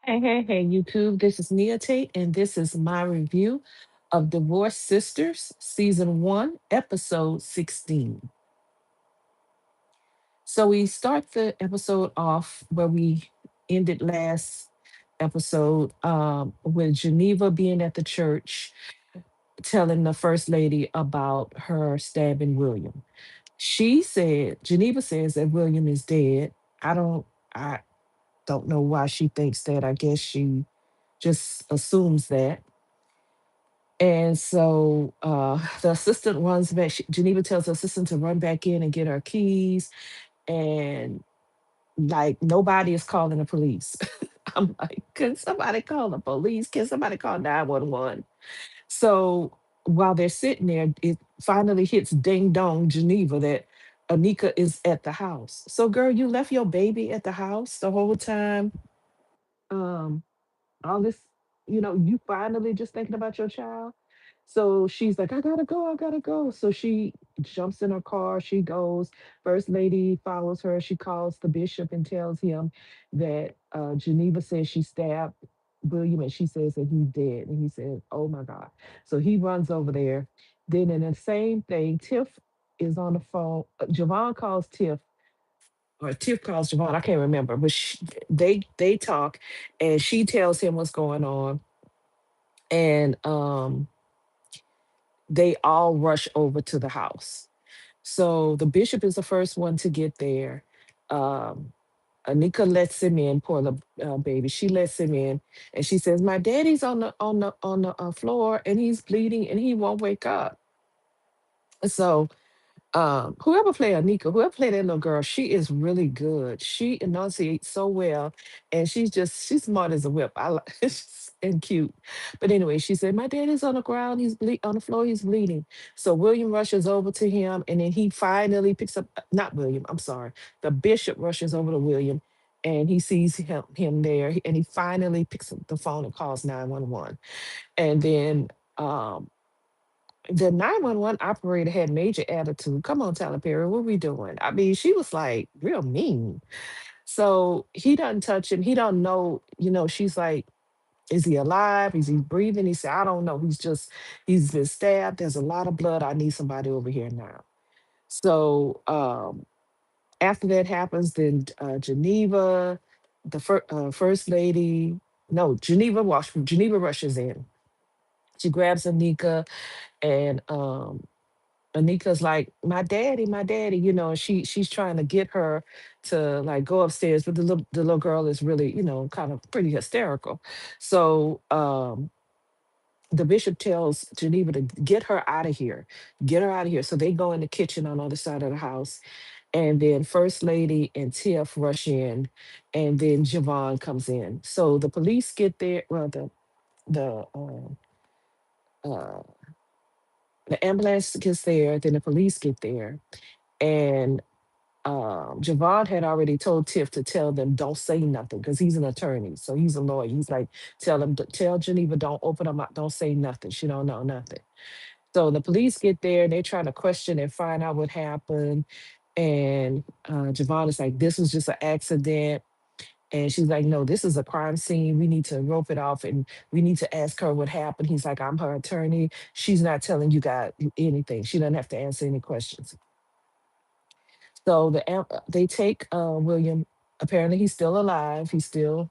Hey, YouTube. This is Nia Tate, and this is my review of Divorced Sisters, Season 1, Episode 16. So we start the episode off where we ended last episode with Geneva being at the church telling the First Lady about her stabbing William. Geneva says that William is dead. I don't, I don't know why she thinks that. I guess she just assumes that. And so the assistant runs back. Geneva tells the assistant to run back in and get her keys. And like nobody is calling the police. I'm like, can somebody call the police? Can somebody call 911? So while they're sitting there, it finally hits ding dong Geneva that Anika is at the house. So, girl, you left your baby at the house the whole time. Um, all this, you finally just thinking about your child. So she's like, I gotta go. So she jumps in her car, she goes. First lady follows her. She calls the bishop and tells him that Geneva says she stabbed William and she says that he's dead. And he says, oh my God. So he runs over there. Then in the same thing, Tiff is on the phone. Javon calls Tiff or Tiff calls Javon. I can't remember, but they talk, and she tells him what's going on, and they all rush over to the house. So the bishop is the first one to get there. Um, Anika lets him in. Poor little baby. She lets him in, and she says, "My daddy's on the floor, and he's bleeding, and he won't wake up." So whoever played Anika, whoever played that little girl, she is really good. She enunciates so well, and she's smart as a whip. I like and cute. But anyway, she said, "My daddy's on the ground. On the floor. He's bleeding." So William rushes over to him, and then he finally picks up. Not William. I'm sorry. The bishop rushes over to William, and he sees him there, and he finally picks up the phone and calls 911. And then. The 911 operator had major attitude. Come on, Tyler Perry, what we doing? I mean, she was like real mean. So he doesn't touch him. He don't know, she's like, is he alive? Is he breathing? He said, I don't know. He's been stabbed. There's a lot of blood. I need somebody over here now. So after that happens, then Geneva, first lady, no, Geneva rushes in. She grabs Anika and Anika's like, my daddy, and she's trying to get her to like go upstairs, but the little girl is really, kind of pretty hysterical. So the bishop tells Geneva to get her out of here, get her out of here. So they go in the kitchen on the other side of the house, and then First Lady and Tiff rush in, and then Javon comes in. So the police get there. Well, the uh, the ambulance gets there, then the police get there, and Javon had already told Tiff to tell them don't say nothing because he's an attorney, so he's a lawyer. He's like, tell Geneva don't open her mouth, don't say nothing. She don't know nothing. So the police get there and they're trying to question and find out what happened. And Javon is like, this was just an accident. And she's like, no, this is a crime scene. We need to rope it off and we need to ask her what happened. He's like, I'm her attorney. She's not telling you guys anything. She doesn't have to answer any questions. So they take William. Apparently, he's still alive. He's still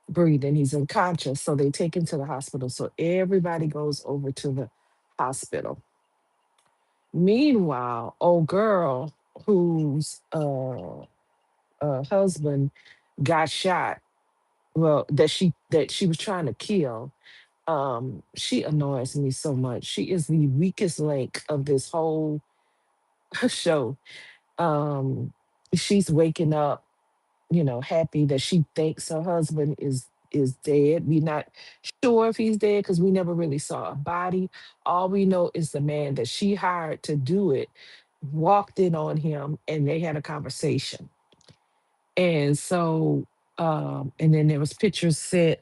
breathing. He's unconscious. So they take him to the hospital. So everybody goes over to the hospital. Meanwhile, old girl whose husband got shot. Well, that she was trying to kill. She annoys me so much. She is the weakest link of this whole show. Um, she's waking up, happy that she thinks her husband is dead. We're not sure if he's dead because we never really saw a body. All we know is the man that she hired to do it walked in on him and they had a conversation. And so, and then there was pictures sent,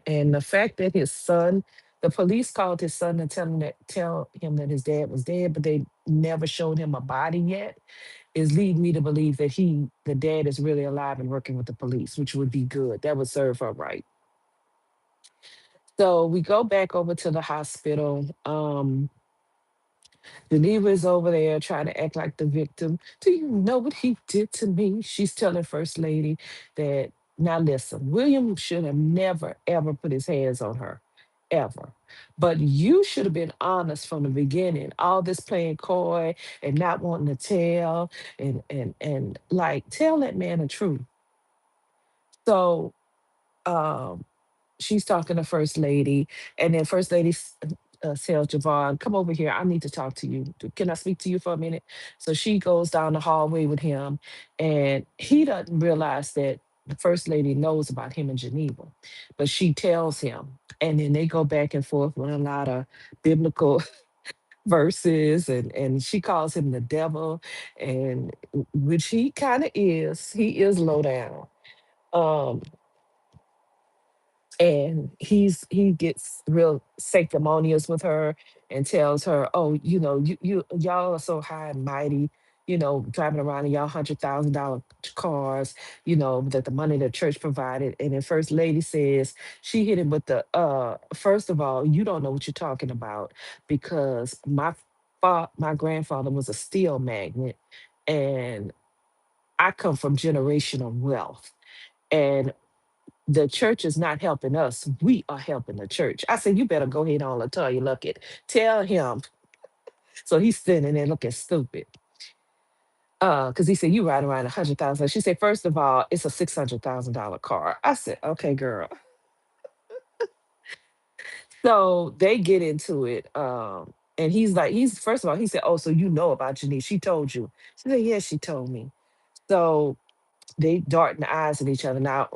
and the fact that the police called his son to tell him that his dad was dead, but they never showed him a body yet, is leading me to believe that the dad is really alive and working with the police, which would be good. That would serve her right. So we go back over to the hospital. Geneva is over there trying to act like the victim. Do you know what he did to me? She's telling First Lady that, now listen, William should have never, ever put his hands on her, ever. But you should have been honest from the beginning. All this playing coy and not wanting to tell and like tell that man the truth. So um she's talking to First Lady, and then First Lady tells Javon, "Come over here. I need to talk to you. Can I speak to you for a minute?" So she goes down the hallway with him, and he doesn't realize that the First Lady knows about him in Geneva, but she tells him, and then they go back and forth with a lot of biblical verses, and she calls him the devil, and which he kind of is. He is low down. Um, and he gets real sanctimonious with her and tells her, "Oh, y'all are so high and mighty, driving around in y'all $100,000 cars, that the money the church provided." And then First Lady says she hit him with the first of all, you don't know what you're talking about, because my grandfather was a steel magnate, and I come from generational wealth. And the church is not helping us. We are helping the church. I said, you better go ahead on and tell you look it. Tell him. So he's sitting there looking stupid. Because he said, you ride around 100,000. She said, first of all, it's a $600,000 car. I said, okay, girl. So they get into it. And he's first of all, he said, oh, so you know about Janice. She told you. She said, yes, she told me. So they darting the eyes at each other. Now,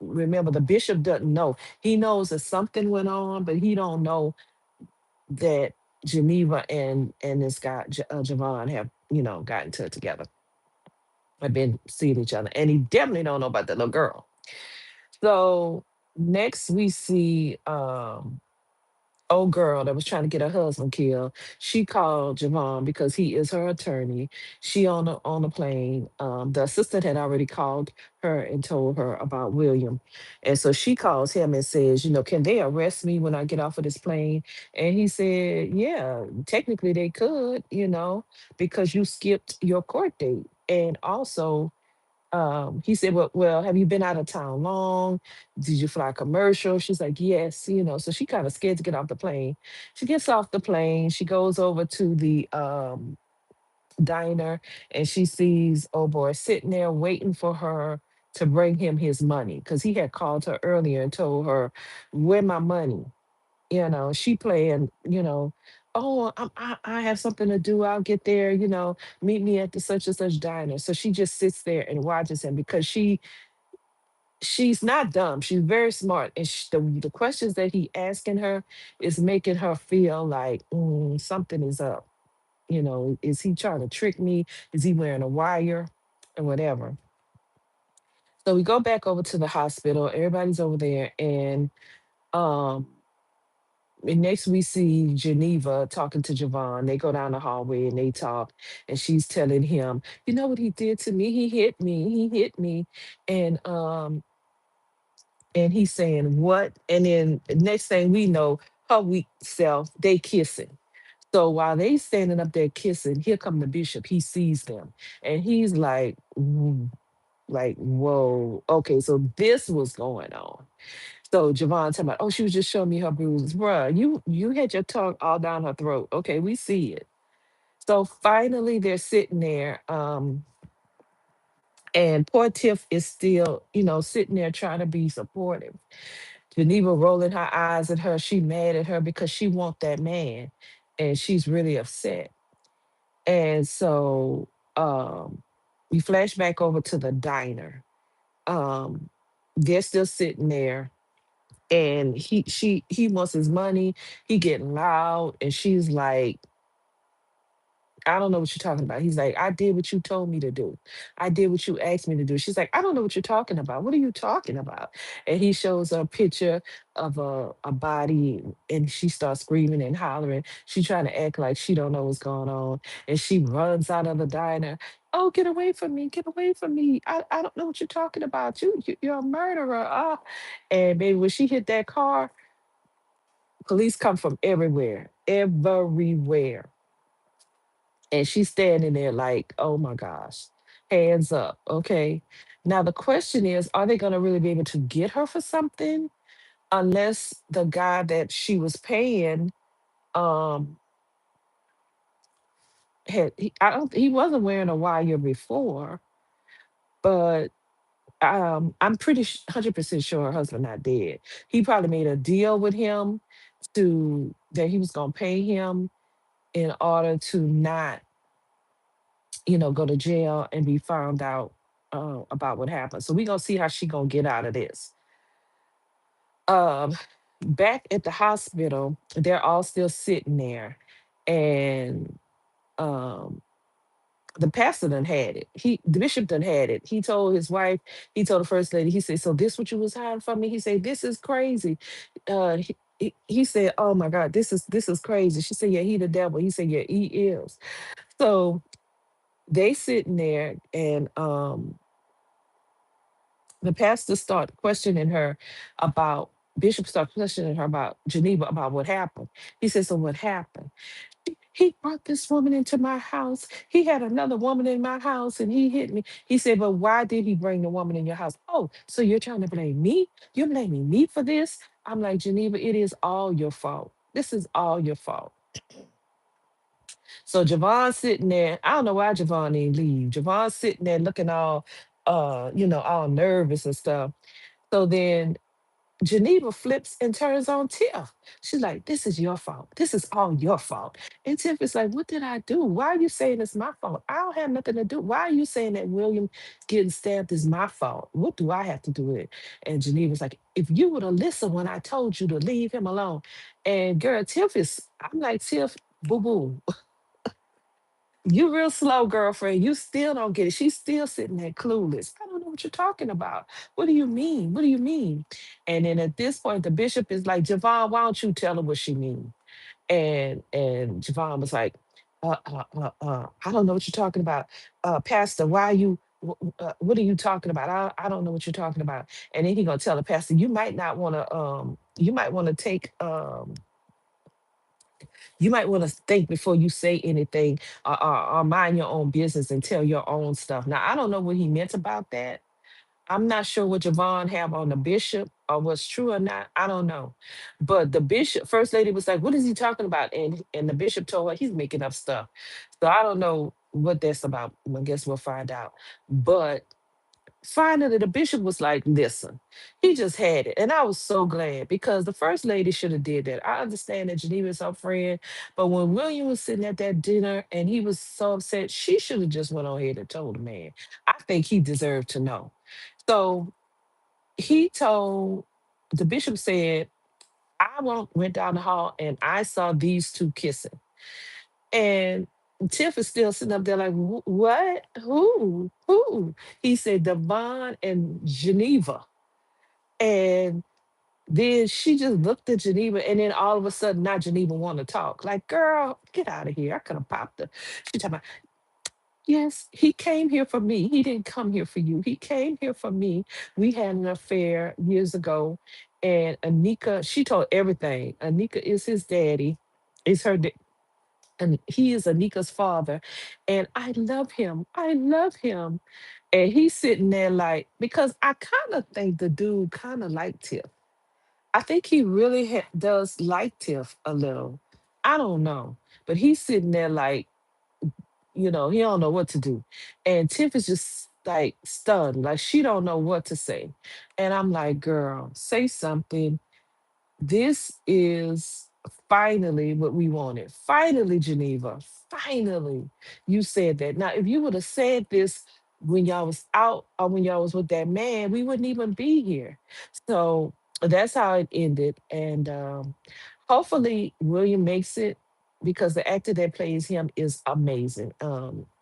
remember, the bishop doesn't know. He knows that something went on, but he don't know that Geneva and this guy Javon have gotten together. Have been seeing each other, and he definitely don't know about the little girl. So next we see old girl that was trying to get her husband killed. She called Javon because he is her attorney. She on the plane. The assistant had already called her and told her about William, and so she calls him and says, can they arrest me when I get off of this plane? And he said, yeah, technically they could, because you skipped your court date, and also he said, well, have you been out of town long? Did you fly commercial? She's like, yes, so she kind of scared to get off the plane. She gets off the plane. She goes over to the diner, and she sees old boy sitting there waiting for her to bring him his money, because he had called her earlier and told her, where my money? She playing, oh, I have something to do. I'll get there, meet me at the such and such diner. So she just sits there and watches him, because she's not dumb. She's very smart. And the questions that he asking her is making her feel like something is up. Is he trying to trick me? Is he wearing a wire or whatever? So we go back over to the hospital. Everybody's over there. Um, And next we see Geneva talking to Javon. They go down the hallway and they talk, and she's telling him, "You know what he did to me? He hit me. He hit me." And and he's saying, "What?" And then next thing we know, her weak self, they kissing. So while they standing up there kissing, here come the bishop. He sees them, and he's like, like, whoa, okay, so this was going on. So Javon talking about, oh, she was just showing me her bruises. Bruh, you had your tongue all down her throat. Okay, we see it. So finally they're sitting there. And poor Tiff is still, sitting there trying to be supportive. Geneva rolling her eyes at her. She mad at her because she want that man. And she's really upset. And so we flash back over to the diner. Um, they're still sitting there, and he wants his money. He getting loud, and she's like, I don't know what you're talking about. He's like, I did what you told me to do. I did what you asked me to do. She's like, I don't know what you're talking about. What are you talking about? And he shows her a picture of a body, and she starts screaming and hollering. She trying to act like she don't know what's going on. And she runs out of the diner. Oh, get away from me. Get away from me. I don't know what you're talking about. You're a murderer. Ah. And baby, when she hit that car, Police come from everywhere, everywhere. And she's standing there like, oh my gosh, hands up. Okay. Now the question is, are they going to really be able to get her for something unless the guy that she was paying um I don't he wasn't wearing a wire before, but I'm pretty 100% sure her husband not dead. He probably made a deal with him to that he was going to pay him in order to not, go to jail and be found out about what happened. So we gonna see how she gonna get out of this. Um, Back at the hospital, they're all still sitting there, and um, the pastor done had it. The bishop done had it. He told his wife, he told the first lady, he said, "So this what you was hiding from me?" He said, "This is crazy." He said, "Oh my God, this is crazy." She said, "Yeah, he the devil." He said, "Yeah, he is." So they sitting there, and the pastor started questioning her about Bishop started questioning her about Geneva about what happened. He said, "So what happened?" He brought this woman into my house. He had another woman in my house and he hit me. He said, "But why did he bring the woman in your house?" "Oh, so you're trying to blame me? You're blaming me for this?" I'm like, "Geneva, it is all your fault. This is all your fault." So Javon's sitting there. I don't know why Javon didn't leave. Javon's sitting there looking all all nervous and stuff. So then Geneva flips and turns on Tiff. She's like, "This is your fault. This is all your fault." And Tiff is like, "What did I do? Why are you saying it's my fault? I don't have nothing to do. Why are you saying that William getting stabbed is my fault? What do I have to do with it?" And Geneva's like, "If you would have listened when I told you to leave him alone." And girl, I'm like, "Tiff, boo boo, you real slow, girlfriend. You still don't get it." She's still sitting there clueless. "I don't know what you're talking about. What do you mean? What do you mean?" And then at this point, the bishop is like, "Javon, why don't you tell her what she mean?" And Javon was like, "I don't know what you're talking about. Pastor, why are you what are you talking about? I don't know what you're talking about." And then he gonna tell the pastor, you might want to take you might want to think before you say anything, or mind your own business and tell your own stuff. Now, I don't know what he meant about that. I'm not sure what Javon have on the bishop or what's true or not. I don't know. But the bishop, first lady was like, "What is he talking about?" And the bishop told her he's making up stuff. So I don't know what that's about. I guess we'll find out. But finally the bishop was like, "Listen," he just had it, and I was so glad because the first lady should have did that. I understand that Geneva is her friend, but when William was sitting at that dinner and he was so upset, she should have just went on ahead and told the man. I think he deserved to know. So he told the bishop, said, went down the hall and I saw these two kissing. And Tiff is still sitting up there like, What? Who?" He said, "Devon and Geneva." And then she just looked at Geneva, and then all of a sudden, now Geneva want to talk. Like, girl, get out of here. I could have popped her. She talking about, "Yes, he came here for me. He didn't come here for you. He came here for me. We had an affair years ago." And Anika, she told everything. Anika is his daddy, is her and he is Anika's father. And I love him. I love him. And he's sitting there like, because I kind of think the dude kind of liked Tiff. I think he really does like Tiff a little. I don't know. But he's sitting there like, he don't know what to do. And Tiff is just like stunned, like she don't know what to say. And I'm like, "Girl, say something. This is finally what we wanted. Finally, Geneva. Finally, you said that." Now, if you would have said this when y'all was out or when y'all was with that man, we wouldn't even be here. So that's how it ended. And hopefully, William makes it because the actor that plays him is amazing.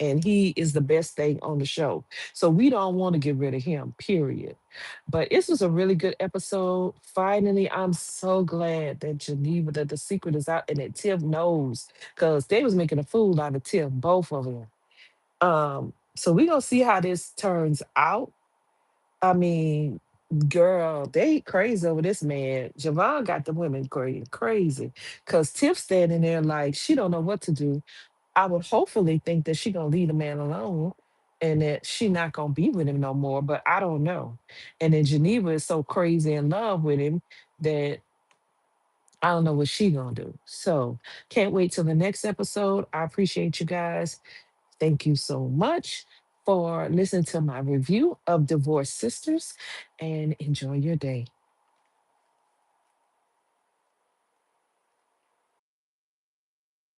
And he is the best thing on the show. So we don't want to get rid of him, period. But this was a really good episode. Finally, I'm so glad that Geneva, that the secret is out and that Tiff knows because they was making a fool out of Tiff, both of them. So we gonna see how this turns out. I mean, Girl, they crazy over this man. Javon got the women crazy. Cause Tiff standing there like she don't know what to do. I would hopefully think that she gonna leave the man alone and that she not gonna be with him no more, but I don't know. And then Geneva is so crazy in love with him that I don't know what she gonna do. So can't wait till the next episode. I appreciate you guys. Thank you so much for listening to my review of Divorced Sisters and enjoy your day.